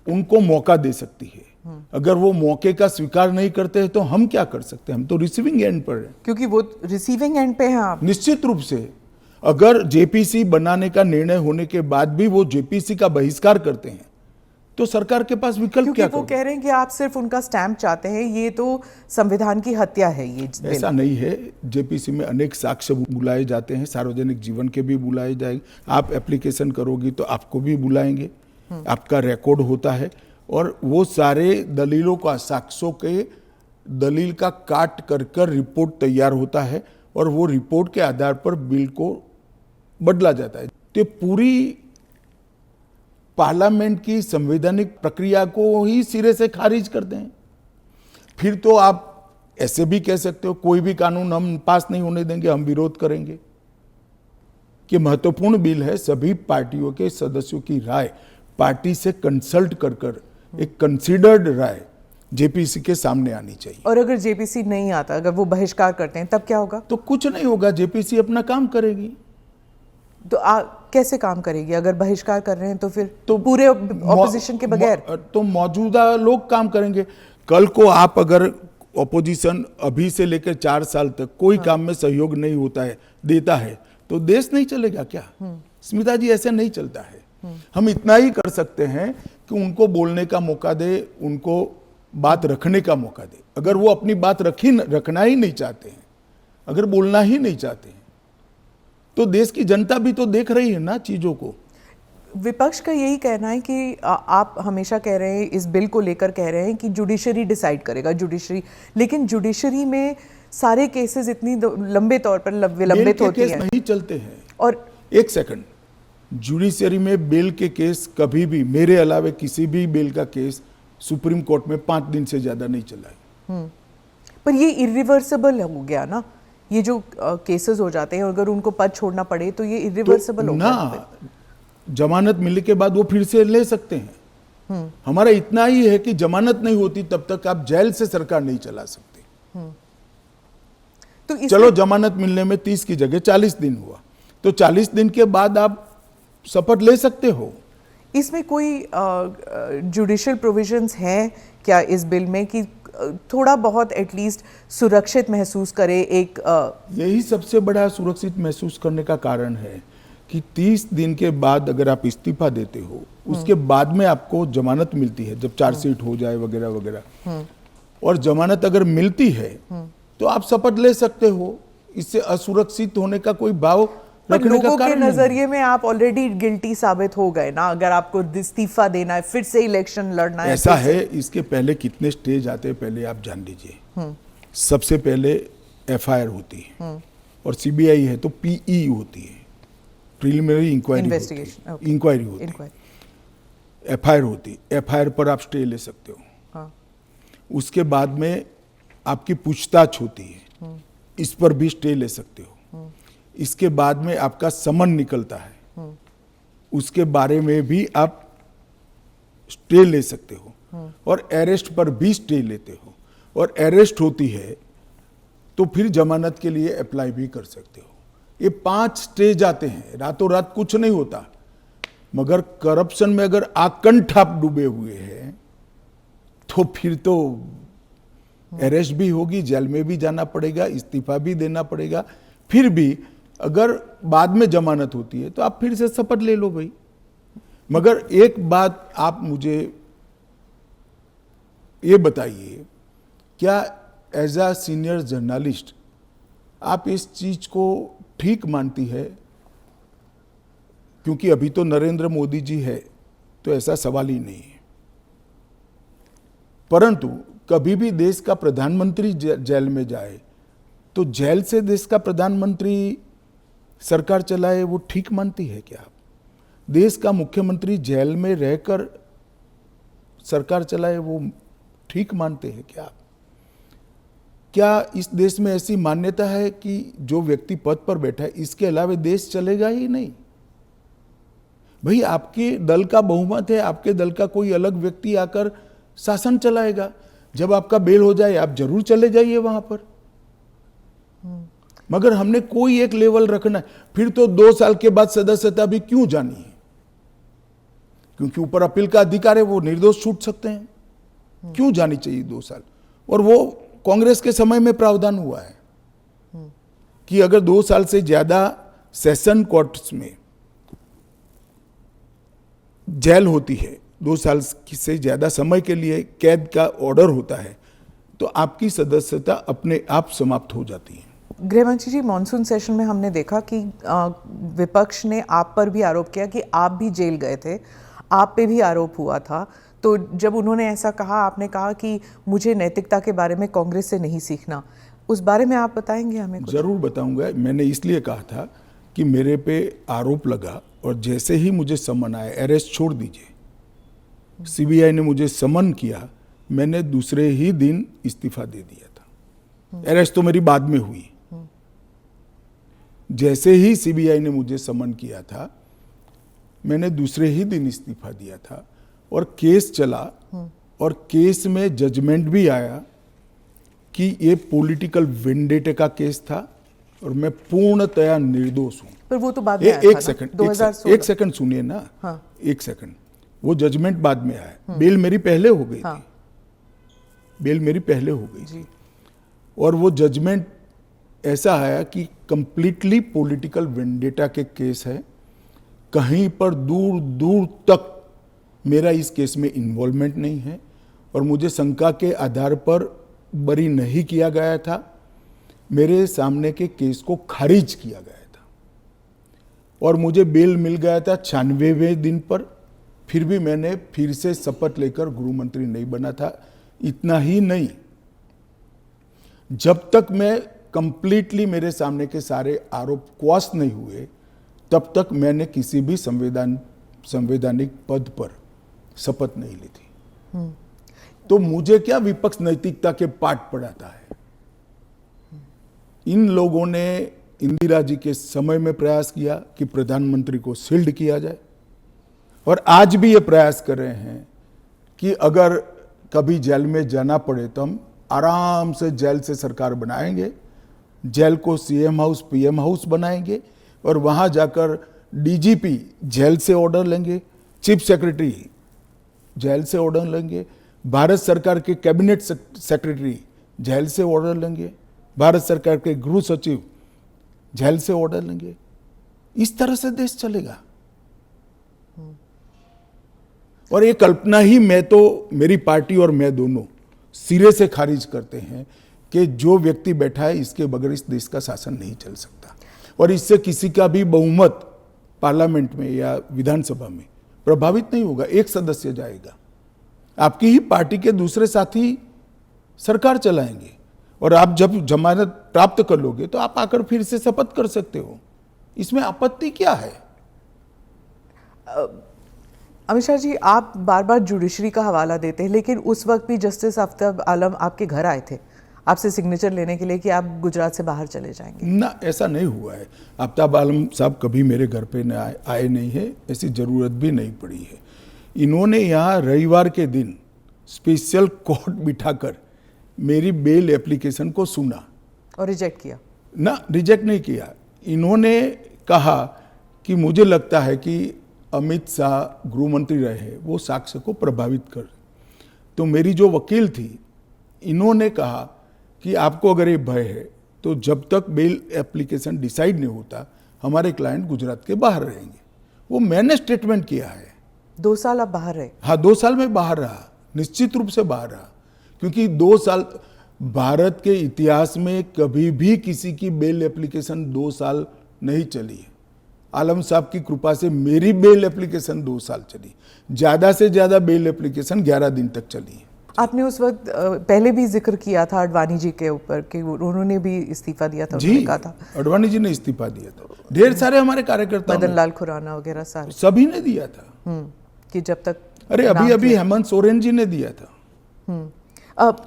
[SPEAKER 2] उनको मौका दे सकती है, अगर वो मौके का स्वीकार नहीं करते हैं तो हम क्या कर सकते हैं? हम तो रिसीविंग एंड पर हैं।
[SPEAKER 1] क्योंकि वो रिसीविंग एंड पे हैं आप।
[SPEAKER 2] निश्चित रूप से अगर जेपीसी बनाने का निर्णय होने के बाद भी वो जेपीसी का बहिष्कार करते हैं तो सरकार के पास विकल्प
[SPEAKER 1] क्योंकि
[SPEAKER 2] क्या
[SPEAKER 1] वो
[SPEAKER 2] करो?
[SPEAKER 1] कह रहे हैं कि आप सिर्फ उनका स्टैंप चाहते हैं, ये तो संविधान की हत्या है ये बिल।
[SPEAKER 2] ऐसा नहीं है। जेपीसी में अनेक साक्ष्य बुलाए जाते हैं, सार्वजनिक जीवन के भी बुलाए जाएंगे। आप एप्लीकेशन करोगी तो आपको भी बुलाएंगे, आपका रिकॉर्ड होता है, और वो सारे दलीलों का, साक्ष्यों के दलील का काट कर रिपोर्ट तैयार होता है, और वो रिपोर्ट के आधार पर बिल को बदला जाता है। तो पूरी पार्लियामेंट की संवैधानिक प्रक्रिया को ही सिरे से खारिज कर दें। फिर तो आप ऐसे भी कह सकते हो कोई भी कानून हम पास नहीं होने देंगे, हम विरोध करेंगे। कि महत्वपूर्ण बिल है, सभी पार्टियों के सदस्यों की राय पार्टी से कंसल्ट कर एक कंसीडर्ड राय जेपीसी के सामने आनी चाहिए।
[SPEAKER 1] और अगर जेपीसी नहीं आता, अगर वो बहिष्कार करते हैं, तब क्या होगा?
[SPEAKER 2] तो कुछ नहीं होगा, जेपीसी अपना काम करेगी।
[SPEAKER 1] तो कैसे काम करेगी? अगर बहिष्कार कर रहे हैं तो फिर तो पूरे ऑपोजिशन के बगैर
[SPEAKER 2] तो मौजूदा लोग काम करेंगे। कल को आप अगर ऑपोजिशन अभी से लेकर 4 साल तक कोई काम में सहयोग नहीं होता है, देता है, तो देश नहीं चलेगा क्या? स्मिता जी, ऐसे नहीं चलता है। हम इतना ही कर सकते हैं कि उनको बोलने का मौका दे, उनको बात रखने का मौका दे। अगर वो अपनी बात रखना ही नहीं चाहते हैं, अगर बोलना ही नहीं चाहते हैं, तो देश की जनता भी तो देख रही है ना चीजों को।
[SPEAKER 1] विपक्ष का यही कहना है कि आप हमेशा कह रहे हैं, इस बिल को लेकर कह रहे हैं कि जुडिशरी डिसाइड करेगा, जुडिशरी, लेकिन जुडिशरी में सारे केसेस इतनी लंबे तौर पर विलंबित होती है,
[SPEAKER 2] नहीं चलते हैं।
[SPEAKER 1] और
[SPEAKER 2] एक सेकंड, जुडिशरी में बेल के केस कभी भी, मेरे अलावे किसी भी बेल का केस सुप्रीम कोर्ट में 5 दिन से ज्यादा नहीं चला है।
[SPEAKER 1] पर ये इरिवर्सिबल हो गया ना, ये जो केसेस हो जाते हैं, अगर उनको पद छोड़ना पड़े तो ये इरिवर्सिबल हो गया
[SPEAKER 2] ना। जमानत मिलने के बाद वो फिर से ले सकते हैं। हमारा इतना ही है कि जमानत नहीं होती तब तक आप जेल से सरकार नहीं चला सकते।
[SPEAKER 1] तो
[SPEAKER 2] चलो, जमानत मिलने में 30 की जगह 40 दिन हुआ, तो 40 दिन के बाद आप शपथ ले सकते हो।
[SPEAKER 1] इसमें कोई जुडिशियल प्रोविजंस हैं क्या इस बिल में कि थोड़ा बहुत एटलीस्ट सुरक्षित महसूस करे एक
[SPEAKER 2] यही सबसे बड़ा सुरक्षित महसूस करने का कारण है कि 30 दिन के बाद अगर आप इस्तीफा देते हो, उसके बाद में आपको जमानत मिलती है, जब चार्जशीट हो जाए वगैरह वगैरह, और जमानत अगर मिलती है तो आप शपथ ले सकते हो। इससे असुरक्षित होने का कोई भाव रखने का कारण
[SPEAKER 1] के नजरिए में आप ऑलरेडी गिल्टी साबित हो गए ना, अगर आपको इस्तीफा देना है, फिर से इलेक्शन लड़ना है।
[SPEAKER 2] ऐसा है, इसके पहले कितने स्टेज आते हैं पहले आप जान लीजिए। सबसे पहले एफआईआर होती है, और सीबीआई है तो पीई होती है, प्रिलिमिनरी इंक्वायरी होती है, एफआईआर होती है। एफआईआर पर आप स्टे ले सकते हो।
[SPEAKER 1] हाँ।
[SPEAKER 2] उसके बाद में आपकी पूछताछ होती है, इस पर भी स्टे ले सकते हो। इसके बाद में आपका समन निकलता है, उसके बारे में भी आप स्टे ले सकते हो, और अरेस्ट पर भी स्टे लेते हो, और अरेस्ट होती है तो फिर जमानत के लिए अप्लाई भी कर सकते हो। ये 5 स्टेज आते हैं, रातों रात कुछ नहीं होता। मगर करप्शन में अगर आकंठ आप डूबे हुए हैं तो फिर तो अरेस्ट भी होगी, जेल में भी जाना पड़ेगा, इस्तीफा भी देना पड़ेगा। फिर भी अगर बाद में जमानत होती है तो आप फिर से शपथ ले लो भाई। मगर एक बात आप मुझे ये बताइए, क्या एज अ सीनियर जर्नलिस्ट आप इस चीज को ठीक मानती है? क्योंकि अभी तो नरेंद्र मोदी जी है तो ऐसा सवाल ही नहीं है, परंतु कभी भी देश का प्रधानमंत्री जेल में जाए तो जेल से देश का प्रधानमंत्री सरकार चलाए, वो ठीक मानती है क्या आप? देश का मुख्यमंत्री जेल में रहकर सरकार चलाए, वो ठीक मानते हैं क्या आप? क्या इस देश में ऐसी मान्यता है कि जो व्यक्ति पद पर बैठा है इसके अलावा देश चलेगा ही नहीं? भाई, आपके दल का बहुमत है, आपके दल का कोई अलग व्यक्ति आकर शासन चलाएगा। जब आपका बेल हो जाए आप जरूर चले जाइए वहां पर। मगर हमने कोई एक लेवल रखना है। फिर तो 2 साल के बाद सदस्यता भी क्यों जानी है? क्योंकि ऊपर अपील का अधिकार है, वो निर्दोष छूट सकते हैं। क्यों जानी चाहिए 2 साल? और वो कांग्रेस के समय में प्रावधान हुआ है कि अगर 2 साल से ज्यादा सेशन कोर्ट्स में जेल होती है, 2 साल से ज़्यादा समय के लिए कैद का ऑर्डर होता है तो आपकी सदस्यता अपने आप समाप्त हो जाती है।
[SPEAKER 1] गृहमंत्री जी, मॉनसून सेशन में हमने देखा कि विपक्ष ने आप पर भी आरोप किया कि आप भी जेल गए थे, आप पे भी आरोप हुआ था। तो जब उन्होंने ऐसा कहा, आपने कहा कि मुझे नैतिकता के बारे में कांग्रेस से नहीं सीखना, उस बारे में आप बताएंगे हमें कुछ?
[SPEAKER 2] जरूर बताऊंगा। मैंने इसलिए कहा था कि मेरे पे आरोप लगा और जैसे ही मुझे समन आया, अरेस्ट छोड़ दीजिए, सीबीआई ने मुझे समन किया, मैंने दूसरे ही दिन इस्तीफा दे दिया था। अरेस्ट तो मेरी बाद में हुई। जैसे ही सीबीआई ने मुझे समन किया था, मैंने दूसरे ही दिन इस्तीफा दिया था और केस चला और केस में जजमेंट भी आया कि ये पॉलिटिकल वेंडेटे का केस था और मैं पूर्णतया निर्दोष हूं।
[SPEAKER 1] पर वो तो बाद में आया था ना,
[SPEAKER 2] 2016। एक सेकंड सुनिए ना।
[SPEAKER 1] हाँ।
[SPEAKER 2] एक सेकंड, वो जजमेंट बाद में आया। बेल मेरी पहले हो गई थी, बेल मेरी पहले हो गई थी और वो जजमेंट ऐसा आया कि कंप्लीटली पॉलिटिकल वेंडेटा के केस है, कहीं पर दूर दूर तक मेरा इस केस में इन्वॉल्वमेंट नहीं है और मुझे शंका के आधार पर बरी नहीं किया गया था। मेरे सामने के केस को खारिज किया गया था और मुझे बेल मिल गया था 96वें दिन पर। फिर भी मैंने फिर से शपथ लेकर गृह मंत्री नहीं बना था। इतना ही नहीं, जब तक मैं कंप्लीटली मेरे सामने के सारे आरोप क्वाश नहीं हुए तब तक मैंने किसी भी संवैधानिक पद पर शपथ नहीं ली थी। तो मुझे क्या विपक्ष नैतिकता के पाठ पढ़ाता है? इन लोगों ने इंदिरा जी के समय में प्रयास किया कि प्रधानमंत्री को शील्ड किया जाए और आज भी ये प्रयास कर रहे हैं कि अगर कभी जेल में जाना पड़े तो हम आराम से जेल से सरकार बनाएंगे, जेल को सीएम हाउस पीएम हाउस बनाएंगे और वहां जाकर डीजीपी जेल से ऑर्डर लेंगे, चीफ सेक्रेटरी जेल से ऑर्डर लेंगे, भारत सरकार के कैबिनेट सेक्रेटरी जेल से ऑर्डर लेंगे, भारत सरकार के गृह सचिव जेल से ऑर्डर लेंगे। इस तरह से देश चलेगा। और ये कल्पना ही मैं तो, मेरी पार्टी और मैं दोनों सिरे से खारिज करते हैं कि जो व्यक्ति बैठा है इसके बगैर इस देश का शासन नहीं चल सकता और इससे किसी का भी बहुमत पार्लियामेंट में या विधानसभा में प्रभावित नहीं होगा। एक सदस्य जाएगा, आपकी ही पार्टी के दूसरे साथी सरकार चलाएंगे और आप जब जमानत प्राप्त कर लोगे तो आप आकर फिर से शपथ कर सकते हो। इसमें आपत्ति क्या है?
[SPEAKER 1] अमित शाह जी, आप बार बार जुडिशरी का हवाला देते हैं, लेकिन उस वक्त भी जस्टिस आफ्ताब आलम आपके घर आए थे आपसे सिग्नेचर लेने के लिए कि आप गुजरात से बाहर चले जाएंगे।
[SPEAKER 2] ना, ऐसा नहीं हुआ है। आफ्ताब आलम साहब कभी मेरे घर पे आए नहीं है, ऐसी ज़रूरत भी नहीं पड़ी है। इन्होंने यहाँ रविवार के दिन स्पेशल कोर्ट बिठाकर मेरी बेल एप्लीकेशन को सुना
[SPEAKER 1] और रिजेक्ट किया?
[SPEAKER 2] ना, रिजेक्ट नहीं किया। इन्होंने कहा कि मुझे लगता है कि अमित शाह गृह मंत्री रहे, वो साक्ष्य को प्रभावित कर। तो मेरी जो वकील थी, इन्होंने कहा कि आपको अगर ये भय है तो जब तक बेल एप्लीकेशन डिसाइड नहीं होता हमारे क्लाइंट गुजरात के बाहर रहेंगे। वो मैंने स्टेटमेंट किया है।
[SPEAKER 1] 2 साल आप बाहर रहे?
[SPEAKER 2] हाँ, 2 साल में बाहर रहा, निश्चित रूप से बाहर रहा, क्योंकि 2 साल भारत के इतिहास में कभी भी किसी की बेल एप्लीकेशन 2 साल नहीं चली है। आलम साहब की कृपा से मेरी बेल एप्लीकेशन 2 साल चली, ज्यादा से ज्यादा बेल एप्लीकेशन 11 दिन तक चली है।
[SPEAKER 1] आपने उस वक्त पहले भी जिक्र किया था अडवाणी जी के ऊपर कि उन्होंने भी इस्तीफा दिया था।
[SPEAKER 2] जी,
[SPEAKER 1] कहा था
[SPEAKER 2] अडवाणी जी ने इस्तीफा दिया था, ढेर सारे हमारे कार्यकर्ता,
[SPEAKER 1] मदन लाल खुराना वगैरह सारे
[SPEAKER 2] सभी ने दिया था।
[SPEAKER 1] कि जब तक,
[SPEAKER 2] अरे अभी हेमंत सोरेन जी ने दिया था।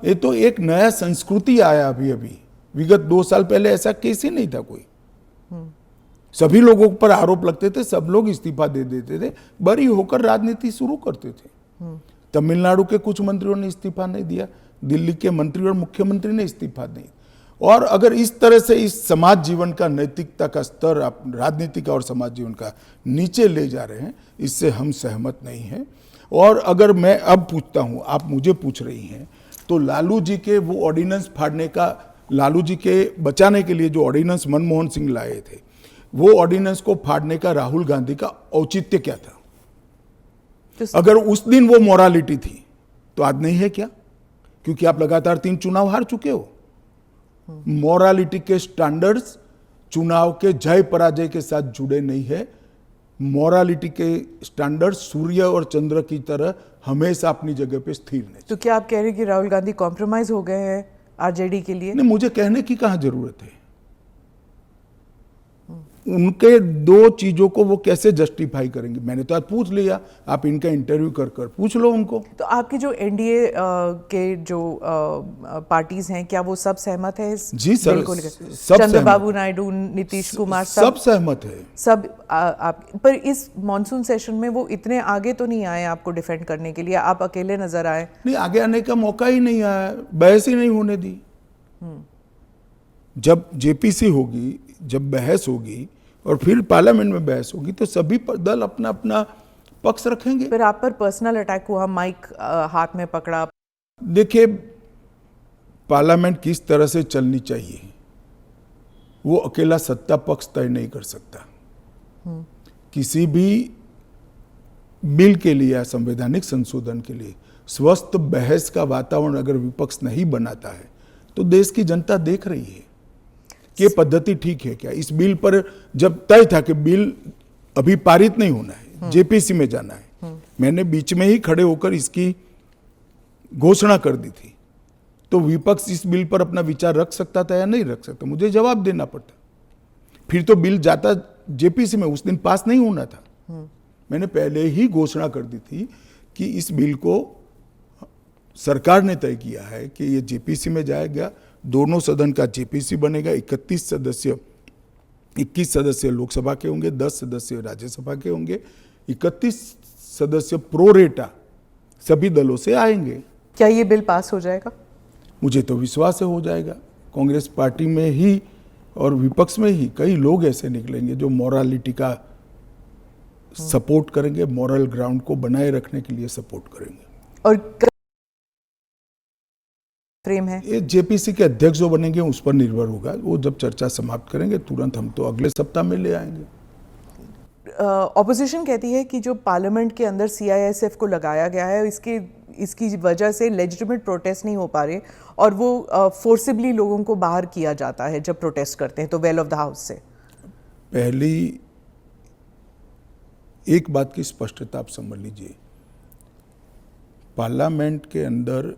[SPEAKER 2] ये तो एक नया संस्कृति आया अभी विगत 2 साल पहले ऐसा केस ही नहीं था कोई। सभी लोगों पर आरोप लगते थे, सब लोग इस्तीफा दे देते थे, बरी होकर राजनीति शुरू करते थे। तमिलनाडु के कुछ मंत्रियों ने इस्तीफा नहीं दिया, दिल्ली के मंत्री और मुख्यमंत्री ने इस्तीफा नहीं। और अगर इस तरह से इस समाज जीवन का, नैतिकता का स्तर आप राजनीति का और समाज जीवन का नीचे ले जा रहे हैं, इससे हम सहमत नहीं हैं। और अगर मैं अब पूछता हूं, आप मुझे पूछ रही हैं, तो लालू जी के वो ऑर्डिनेंस फाड़ने का, लालू जी के बचाने के लिए जो ऑर्डिनेंस मनमोहन सिंह लाए थे, वो ऑर्डिनेंस को फाड़ने का राहुल गांधी का औचित्य क्या था? अगर उस दिन वो मोरालिटी थी तो आज नहीं है क्या? क्योंकि आप लगातार 3 चुनाव हार चुके हो। मोरालिटी के स्टैंडर्ड्स चुनाव के जय पराजय के साथ जुड़े नहीं है। मोरालिटी के स्टैंडर्ड्स सूर्य और चंद्र की तरह हमेशा अपनी जगह पे स्थिर नहीं।
[SPEAKER 1] तो क्या आप कह रहे हैं कि राहुल गांधी कॉम्प्रोमाइज हो गए हैं आरजेडी के लिए?
[SPEAKER 2] नहीं, मुझे कहने की कहाँ जरूरत है। उनके 2 चीजों को वो कैसे जस्टिफाई करेंगे? मैंने तो आज पूछ लिया, आप इनका इंटरव्यू कर कर पूछ लो उनको।
[SPEAKER 1] तो आपके जो एनडीए के जो पार्टीज हैं, क्या वो सब सहमत है इस
[SPEAKER 2] जी सर,
[SPEAKER 1] बिल को लेकर?
[SPEAKER 2] सब
[SPEAKER 1] चंद्रबाबू नायडू, नीतीश कुमार,
[SPEAKER 2] सब सहमत है।
[SPEAKER 1] सब आप पर इस मॉनसून सेशन में वो इतने आगे तो नहीं आए आपको डिफेंड करने के लिए, आप अकेले नजर आए।
[SPEAKER 2] नहीं, आगे आने का मौका ही नहीं आया, बहस ही नहीं होने दी। जब जेपीसी होगी, जब बहस होगी और फिर पार्लियामेंट में बहस होगी तो सभी दल अपना अपना पक्ष रखेंगे।
[SPEAKER 1] फिर आप पर पर्सनल अटैक हुआ, माइक हाथ में पकड़ा।
[SPEAKER 2] देखिए, पार्लियामेंट किस तरह से चलनी चाहिए वो अकेला सत्ता पक्ष तय नहीं कर सकता। किसी भी बिल के लिए या संवैधानिक संशोधन के लिए स्वस्थ बहस का वातावरण अगर विपक्ष नहीं बनाता है तो देश की जनता देख रही है कि ये पद्धति ठीक है क्या। इस बिल पर जब तय था कि बिल अभी पारित नहीं होना है, जेपीसी में जाना है, मैंने बीच में ही खड़े होकर इसकी घोषणा कर दी थी, तो विपक्ष इस बिल पर अपना विचार रख सकता था या नहीं रख सकता, मुझे जवाब देना पड़ता। फिर तो बिल जाता जेपीसी में, उस दिन पास नहीं होना था। मैंने पहले ही घोषणा कर दी थी कि इस बिल को सरकार ने तय किया है कि ये जेपीसी में जाएगा, दोनों सदन का जेपीसी बनेगा, 21 सदस्य लोकसभा के होंगे, 10 सदस्य राज्यसभा के होंगे, 31 सदस्य प्रोरेटा सभी दलों से आएंगे।
[SPEAKER 1] क्या ये बिल पास हो जाएगा?
[SPEAKER 2] मुझे तो विश्वास है हो जाएगा। कांग्रेस पार्टी में ही और विपक्ष में ही कई लोग ऐसे निकलेंगे जो मोरालिटी का सपोर्ट करेंगे, मॉरल ग्राउंड को बनाए रखने के लिए सपोर्ट करेंगे।
[SPEAKER 1] और फ्रेम है
[SPEAKER 2] ये जेपीसी के अध्यक्ष जो बनेंगे उस पर निर्भर होगा। वो जब चर्चा समाप्त करेंगे तुरंत हम तो अगले सप्ताह में ले आएंगे।
[SPEAKER 1] ऑपोजिशन कहती है कि जो पार्लियामेंट के अंदर सीआईएसएफ को लगाया गया है, इसकी वजह से लेजिटिमेट प्रोटेस्ट नहीं हो पा रहे और वो फोर्सिबली लोगों को बाहर किया जाता है जब प्रोटेस्ट करते हैं तो वेल ऑफ द हाउस से।
[SPEAKER 2] पहली एक बात की स्पष्टता आप समझ लीजिए, पार्लियामेंट के अंदर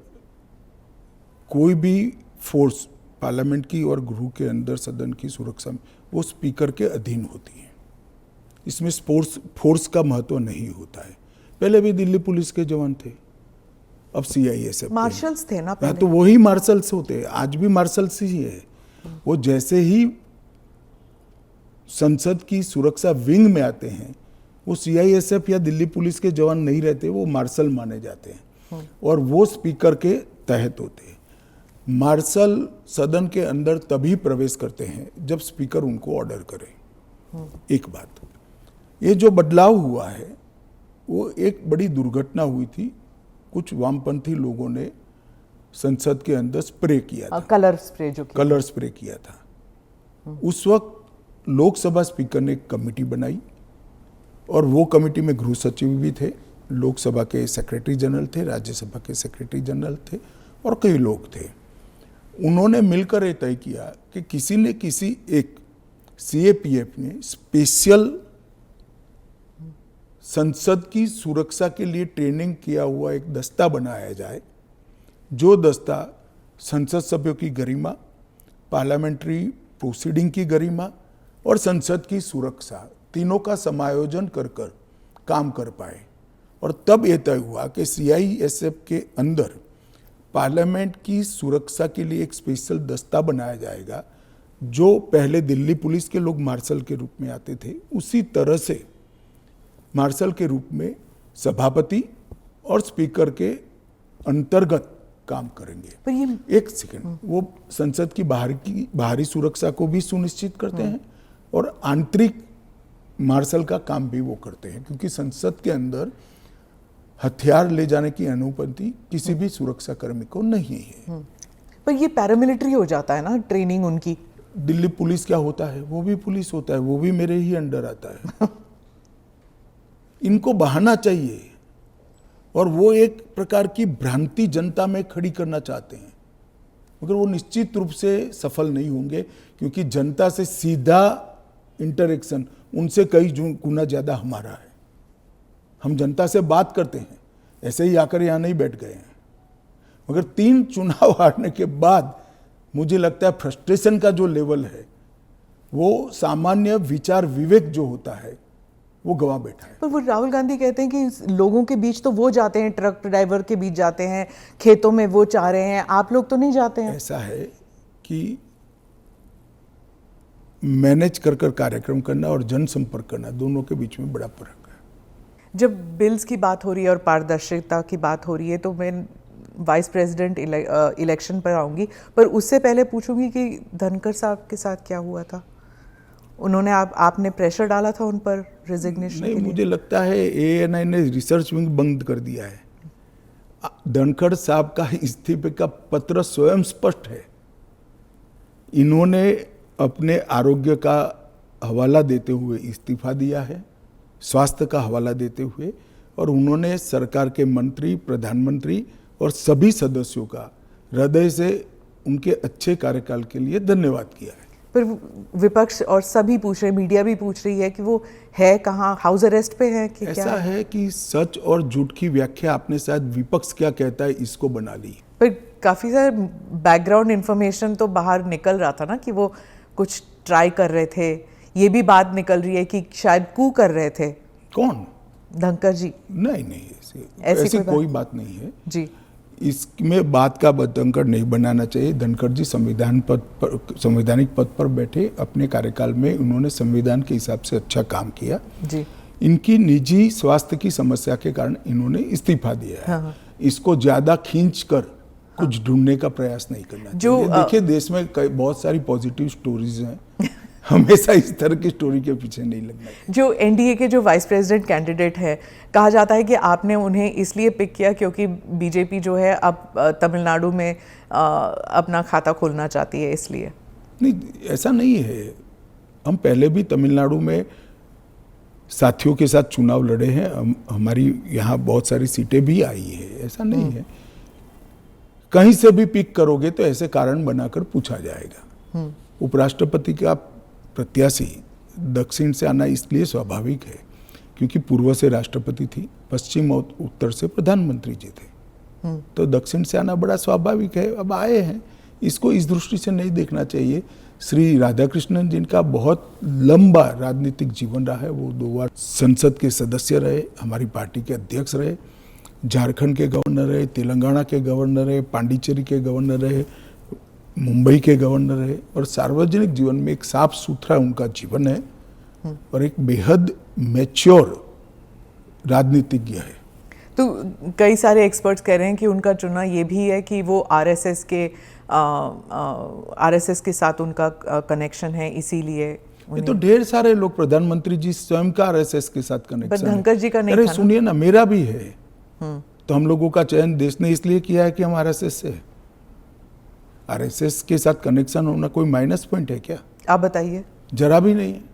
[SPEAKER 2] कोई भी फोर्स पार्लियामेंट की और गृह के अंदर सदन की सुरक्षा में वो स्पीकर के अधीन होती है। इसमें फोर्स का महत्व नहीं होता है। पहले भी दिल्ली पुलिस के जवान थे, अब सीआईएसएफ
[SPEAKER 1] मार्शल्स थे ना पहले।
[SPEAKER 2] तो वही मार्शल्स होते, आज भी मार्शल्स ही है। वो जैसे ही संसद की सुरक्षा विंग में आते हैं वो सीआईएसएफ या दिल्ली पुलिस के जवान नहीं रहते, वो मार्शल माने जाते हैं और वो स्पीकर के तहत होते हैं। मार्शल सदन के अंदर तभी प्रवेश करते हैं जब स्पीकर उनको ऑर्डर करे। एक बात, ये जो बदलाव हुआ है वो एक बड़ी दुर्घटना हुई थी। कुछ वामपंथी लोगों ने संसद के अंदर स्प्रे किया था, कलर स्प्रे किया था। उस वक्त लोकसभा स्पीकर ने एक कमेटी बनाई और वो कमेटी में गृह सचिव भी थे, लोकसभा के सेक्रेटरी जनरल थे, राज्यसभा के सेक्रेटरी जनरल थे और कई लोग थे। उन्होंने मिलकर ये तय किया कि किसी ने किसी एक सीएपीएफ में स्पेशल संसद की सुरक्षा के लिए ट्रेनिंग किया हुआ एक दस्ता बनाया जाए, जो दस्ता संसद सभ्यों की गरिमा, पार्लियामेंट्री प्रोसीडिंग की गरिमा और संसद की सुरक्षा तीनों का समायोजन कर कर काम कर पाए। और तब यह तय हुआ कि सीआईएसएफ के अंदर पार्लियामेंट की सुरक्षा के लिए एक स्पेशल दस्ता बनाया जाएगा। जो पहले दिल्ली पुलिस के लोग मार्शल के रूप में आते थे, उसी तरह से मार्शल के रूप में सभापति और स्पीकर के अंतर्गत काम करेंगे।
[SPEAKER 1] पर ये
[SPEAKER 2] एक सेकंड, वो संसद की बाहरी सुरक्षा को भी सुनिश्चित करते हैं और आंतरिक मार्शल का काम भी वो करते हैं, क्योंकि संसद के अंदर हथियार ले जाने की अनुमति किसी भी सुरक्षा कर्मी को नहीं है।
[SPEAKER 1] पर ये पैरामिलिट्री हो जाता है ना ट्रेनिंग उनकी।
[SPEAKER 2] दिल्ली पुलिस क्या होता है, वो भी पुलिस होता है, वो भी मेरे ही अंडर आता है। इनको बहाना चाहिए और वो एक प्रकार की भ्रांति जनता में खड़ी करना चाहते हैं, मगर वो निश्चित रूप से सफल नहीं होंगे, क्योंकि जनता से सीधा इंटरेक्शन उनसे कई गुना ज़्यादा हमारा है। हम जनता से बात करते हैं, ऐसे ही आकर यहाँ नहीं बैठ गए हैं। मगर 3 चुनाव हारने के बाद मुझे लगता है फ्रस्ट्रेशन का जो लेवल है, वो सामान्य विचार विवेक जो होता है वो गवा बैठा है।
[SPEAKER 1] पर वो राहुल गांधी कहते हैं कि लोगों के बीच तो वो जाते हैं, ट्रक ड्राइवर के बीच जाते हैं, खेतों में वो चाह रहे हैं, आप लोग तो नहीं जाते हैं।
[SPEAKER 2] ऐसा है कि मैनेज कर कार्यक्रम करना और जनसंपर्क करना, दोनों के बीच में बड़ा फर्क है।
[SPEAKER 1] जब बिल्स की बात हो रही है और पारदर्शिता की बात हो रही है, तो मैं वाइस प्रेसिडेंट इलेक्शन पर आऊंगी, पर उससे पहले पूछूंगी कि धनखड़ साहब के साथ क्या हुआ था। उन्होंने आपने प्रेशर डाला था उन पर रिजिग्नेशन
[SPEAKER 2] नहीं,
[SPEAKER 1] के लिए?
[SPEAKER 2] मुझे लगता है ANI ने रिसर्च विंग बंद कर दिया है। धनखड़ साहब का इस्तीफे का पत्र स्वयं स्पष्ट है। इन्होंने अपने आरोग्य का हवाला देते हुए इस्तीफा दिया है, स्वास्थ्य का हवाला देते हुए, और उन्होंने सरकार के मंत्री, प्रधानमंत्री और सभी सदस्यों का हृदय से उनके अच्छे कार्यकाल के लिए धन्यवाद किया है।
[SPEAKER 1] पर विपक्ष और सभी पूछ रहे, मीडिया भी पूछ रही है कि वो है कहाँ, हाउस अरेस्ट पे है कि
[SPEAKER 2] ऐसा
[SPEAKER 1] क्या
[SPEAKER 2] है कि सच और झूठ की व्याख्या आपने शायद विपक्ष क्या कहता है इसको बना ली।
[SPEAKER 1] पर काफ़ी सारे बैकग्राउंड इन्फॉर्मेशन तो बाहर निकल रहा था ना कि वो कुछ ट्राई कर रहे थे। ये भी बात निकल रही है कि शायद कू कर रहे थे।
[SPEAKER 2] कौन?
[SPEAKER 1] धनखड़ जी?
[SPEAKER 2] नहीं, ऐसी कोई बात नहीं है
[SPEAKER 1] जी।
[SPEAKER 2] इसमें बात का बतंकर नहीं बनाना चाहिए। धनखड़ जी संवैधानिक पद पर बैठे, अपने कार्यकाल में उन्होंने संविधान के हिसाब से अच्छा काम किया जी। इनकी निजी स्वास्थ्य की समस्या के कारण इन्होंने इस्तीफा दिया है। हाँ। इसको ज्यादा खींच कर कुछ ढूंढने का प्रयास नहीं करना चाहिए। देखिए, देश में बहुत सारी पॉजिटिव स्टोरीज हैं, हमेशा इस तरह की स्टोरी के पीछे नहीं लगना चाहिए।
[SPEAKER 1] जो NDA के जो वाइस प्रेसिडेंट कैंडिडेट है, कहा जाता है कि आपने उन्हें इसलिए पिक किया क्योंकि बीजेपी जो है अब तमिलनाडु में अपना खाता खोलना चाहती है, इसलिए।
[SPEAKER 2] नहीं, ऐसा नहीं है। हम पहले भी तमिलनाडु में साथियों के साथ चुनाव लड़े हैं, हमारी यहाँ बहुत सारी सीटें भी आई है, ऐसा नहीं है। कहीं से भी पिक करोगे तो ऐसे कारण बनाकर पूछा जाएगा। उपराष्ट्रपति का प्रत्याशी दक्षिण से आना इसलिए स्वाभाविक है क्योंकि पूर्व से राष्ट्रपति थी, पश्चिम और उत्तर से प्रधानमंत्री जी थे, तो दक्षिण से आना बड़ा स्वाभाविक है। अब आए हैं, इसको इस दृष्टि से नहीं देखना चाहिए। श्री राधाकृष्णन जिनका बहुत लंबा राजनीतिक जीवन रहा है, वो 2 बार संसद के सदस्य रहे, हमारी पार्टी के अध्यक्ष रहे, झारखंड के गवर्नर रहे, तेलंगाना के गवर्नर रहे, पांडिचेरी के गवर्नर रहे, मुंबई के गवर्नर रहे, और सार्वजनिक जीवन में एक साफ सुथरा उनका जीवन है और एक बेहद मैच्योर राजनीतिज्ञ है।
[SPEAKER 1] तो कई सारे एक्सपर्ट्स कह रहे हैं कि उनका चुनाव ये भी है कि वो आरएसएस के साथ उनका कनेक्शन है, इसीलिए।
[SPEAKER 2] ये तो ढेर सारे लोग, प्रधानमंत्री जी स्वयं का आरएसएस के साथ कनेक्शन है।
[SPEAKER 1] धनखड़ जी का नहीं था।
[SPEAKER 2] अरे सुनिए ना, मेरा भी है। तो हम लोगों का चयन देश ने इसलिए किया है कि हम आरएसएस से। आरएसएस के साथ कनेक्शन होना कोई माइनस पॉइंट है क्या? आप
[SPEAKER 1] बताइए।
[SPEAKER 2] जरा भी नहीं है।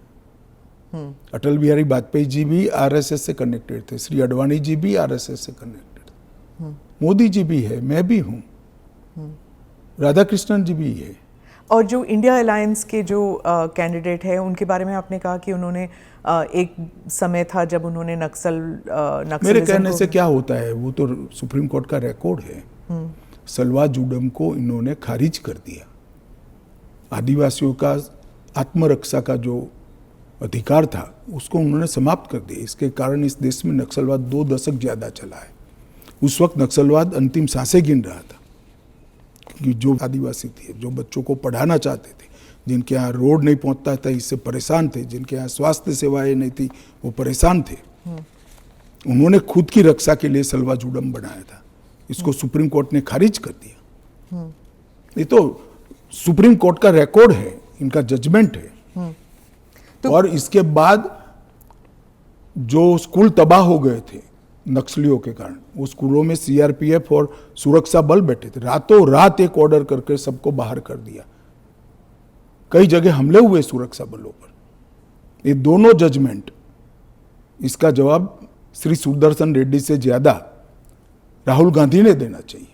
[SPEAKER 2] अटल बिहारी वाजपेयी जी भी आरएसएस से कनेक्टेड थे, श्री अडवाणी जी भी आरएसएस से कनेक्टेड थे, मोदी जी भी है, मैं भी हूँ, राधाकृष्णन जी भी है।
[SPEAKER 1] और जो इंडिया अलायंस के जो कैंडिडेट है, उनके बारे में आपने कहा कि उन्होंने एक समय था जब उन्होंने नक्सलिज्म
[SPEAKER 2] मेरे कहने से क्या होता है, वो तो सुप्रीम कोर्ट का रिकॉर्ड है। सलवा जुडम को इन्होंने खारिज कर दिया। आदिवासियों का आत्मरक्षा का जो अधिकार था उसको उन्होंने समाप्त कर दिया। इसके कारण इस देश में नक्सलवाद 2 दशक ज्यादा चला है। उस वक्त नक्सलवाद अंतिम सांसें गिन रहा था, क्योंकि जो आदिवासी थे, जो बच्चों को पढ़ाना चाहते थे, जिनके यहाँ रोड नहीं पहुंचता था, इससे परेशान थे, जिनके यहाँ स्वास्थ्य सेवाएं नहीं थी, वो परेशान थे। उन्होंने खुद की रक्षा के लिए सलवा जुडम बनाया था। इसको सुप्रीम कोर्ट ने खारिज कर दिया। ये तो सुप्रीम कोर्ट का रिकॉर्ड है, इनका जजमेंट है। तो और इसके बाद जो स्कूल तबाह हो गए थे नक्सलियों के कारण, वो स्कूलों में सीआरपीएफ और सुरक्षा बल बैठे थे। रातों रात एक ऑर्डर करके सबको बाहर कर दिया। कई जगह हमले हुए सुरक्षा बलों पर। ये दोनों जजमेंट, इसका जवाब श्री सुदर्शन रेड्डी से ज्यादा राहुल गांधी ने देना चाहिए।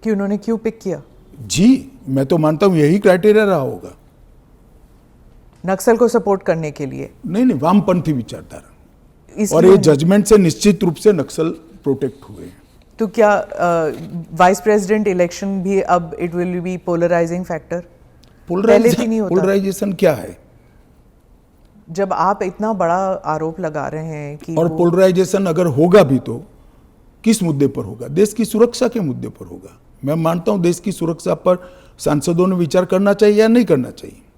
[SPEAKER 1] कि उन्होंने क्यों पिक किया?
[SPEAKER 2] जी, मैं तो मानता हूं यही क्राइटेरिया रहा होगा।
[SPEAKER 1] नक्सल को सपोर्ट करने के लिए?
[SPEAKER 2] नहीं, वामपंथी विचारधारा, और
[SPEAKER 1] इसलिए
[SPEAKER 2] ये जजमेंट से निश्चित रूप से नक्सल प्रोटेक्ट हुए हैं।
[SPEAKER 1] तो क्या वाइस प्रेसिडेंट इलेक्शन भी अब it will be polarising factor? पहले भी नहीं होता।
[SPEAKER 2] पोलराइजेशन क्या है?
[SPEAKER 1] जब आप इतना बड़ा आरोप लगा रहे हैं कि
[SPEAKER 2] और पोलराइजेशन अगर होगा भी तो किस मुद्दे पर होगा? देश की सुरक्षा के मुद्दे पर होगा। मैं मानता हूं देश की सुरक्षा पर सांसदों ने विचार करना चाहिए या नहीं करना चाहिए।